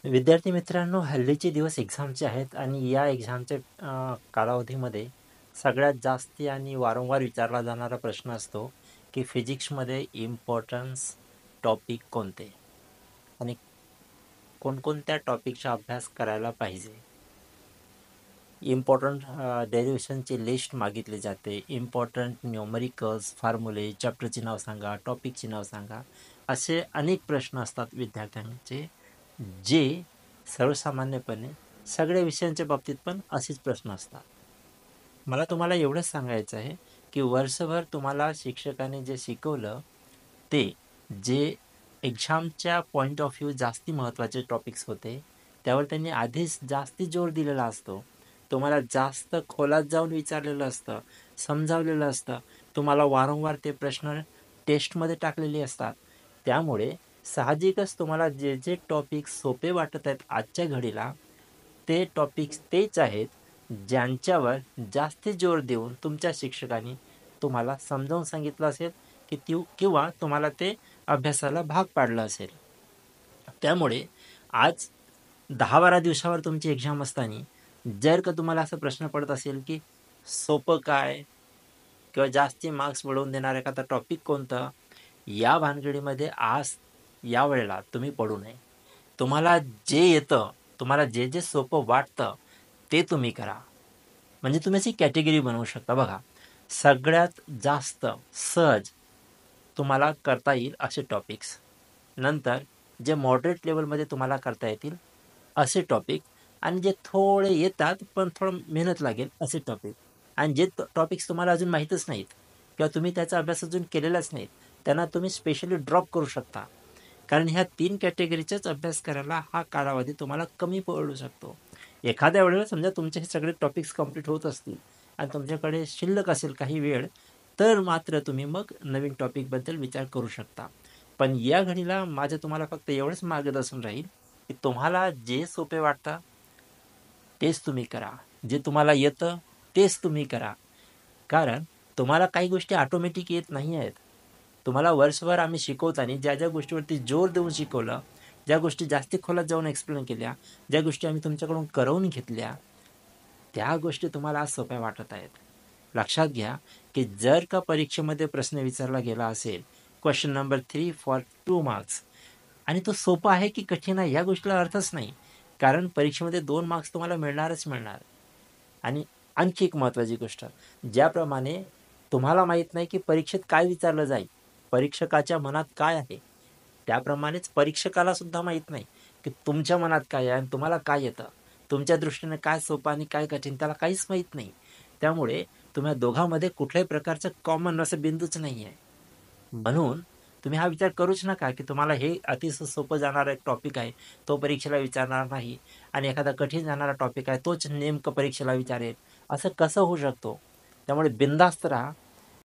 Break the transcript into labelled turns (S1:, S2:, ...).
S1: विद्यार्थी मित्रांनो, हल्लीचे दिवस एक्झामचे आहेत आणि या एक्झामच्या कालावधीमध्ये सगळ्यात जास्ती आणि वारंवार विचारला जाणारा प्रश्न असतो, की फिजिक्समध्ये इम्पॉर्टन्स टॉपिक कोणते? आणि कोणकोणत्या टॉपिकचा अभ्यास करायला पाहिजे? इम्पॉर्टंट डेरिव्हेशनची लिस्ट मागितली जाते. इम्पॉर्टंट न्यूमरिकल्स, फॉर्म्युले, चॅप्टरचे नाव सांगा, टॉपिकचे नाव सांगा. असे अनेक प्रश्न असतात विद्यार्थ्यांचे, जे सर्वसामान्यपणे सगळ्या विषयांच्या बाबतीत पण असेच प्रश्न असतात. मला तुम्हाला एवढंच सांगायचं आहे, की वर्षभर तुम्हाला शिक्षकाने जे शिकवलं, ते जे एक्झामच्या पॉइंट ऑफ व्ह्यू जास्ती महत्त्वाचे टॉपिक्स होते, त्यावर त्यांनी आधीच जास्ती जोर दिलेला असतो. तुम्हाला जास्त खोलात जाऊन विचारलेलं असतं, समजावलेलं असतं. तुम्हाला वारंवार ते प्रश्न टेस्टमध्ये टाकलेले असतात. त्यामुळे साहजिकच तुम्हाला जे जे टॉपिक्स सोपे वाटत आहेत आजच्या घडीला, ते टॉपिक्स तेच आहेत, ज्यांच्यावर जास्ती जोर देऊन तुमच्या शिक्षकांनी तुम्हाला समजावून सांगितलं असेल, की किंवा तुम्हाला ते अभ्यासाला भाग पाडलं असेल. त्यामुळे आज 10-12 दिवसावर तुमची एक्झाम असताना जर का तुम्हाला असा प्रश्न पडत असेल, की सोपं काय? किंवा जास्ती मार्क्स मिळवून देणारा एखादा टॉपिक कोणता? या भानगडीमध्ये आज यावेळेला तुम्ही पडू नये. तुम्हाला जे येतं, तुम्हाला जे जे सोपं वाटतं, ते तुम्ही करा. म्हणजे तुम्ही अशी कॅटेगरी बनवू शकता बघा. सगळ्यात जास्त सहज तुम्हाला करता येईल असे टॉपिक्स. नंतर जे मॉडरेट लेव्हलमध्ये तुम्हाला करता येतील असे टॉपिक आणि जे थोडे येतात पण थोडं मेहनत लागेल असे टॉपिक आणि जे टॉपिक्स तुम्हाला अजून माहीतच नाहीत किंवा तुम्ही त्याचा अभ्यास अजून केलेलाच नाहीत, त्यांना तुम्ही स्पेशली ड्रॉप करू शकता. कारण ह्या 3 कॅटेगरीचाच अभ्यास करायला हा कालावधी तुम्हाला कमी पडू शकतो. एखाद्या वेळेला समजा तुमचे हे सगळे टॉपिक्स कंप्लीट होत असतील आणि तुमच्याकडे शिल्लक असेल काही वेळ, तर मात्र तुम्ही मग नवीन टॉपिकबद्दल विचार करू शकता. पण या घडीला माझं तुम्हाला फक्त एवढंच मार्गदर्शन राहील, की तुम्हाला जे सोपे वाटतं, तेच तुम्ही करा. जे तुम्हाला येतं, तेच तुम्ही करा. कारण तुम्हाला काही गोष्टी ऑटोमॅटिक येत नाही आहेत. तुम्हाला वर्षभर आम्ही शिकवताना ज्या गोष्टीवरती जोर देऊन शिकवलं, ज्या गोष्टी जास्ती खोलात जाऊन एक्सप्लेन केल्या, ज्या गोष्टी आम्ही तुमच्याकडून करवून घेतल्या, त्या गोष्टी तुम्हाला आज सोप्या वाटत आहेत. लक्षात घ्या, की जर का परीक्षेमध्ये प्रश्न विचारला गेला असेल, क्वेशन नंबर 3 फॉर 2 मार्क्स आणि तो सोपा आहे की कठीण आहे या गोष्टीला अर्थच नाही. कारण परीक्षेमध्ये 2 मार्क्स तुम्हाला मिळणारच मिळणार. आणि आणखी एक महत्त्वाची गोष्ट, ज्याप्रमाणे तुम्हाला माहीत नाही की परीक्षेत काय विचारलं जाईल, परीक्षकाच्या मनात काय आहे, त्याप्रमाणेच परीक्षकाला सुद्धा माहीत नाही की तुमच्या मनात काय आहे आणि तुम्हाला काय येतं. तुमच्या दृष्टीने काय सोपं आणि काय कठीण त्याला काहीच माहीत नाही. त्यामुळे तुम्हा दोघांमध्ये कुठल्याही प्रकारचं कॉमन असं बिंदूच नाही आहे. म्हणून तुम्ही हा विचार करूच नका, की तुम्हाला हे अतिशय सोपं जाणारा एक टॉपिक आहे, तो परीक्षेला विचारणार नाही आणि एखादा कठीण जाणारा टॉपिक आहे, तोच नेमकं परीक्षेला विचारेल. असं कसं होऊ शकतो? त्यामुळे बिनधास्त राहा.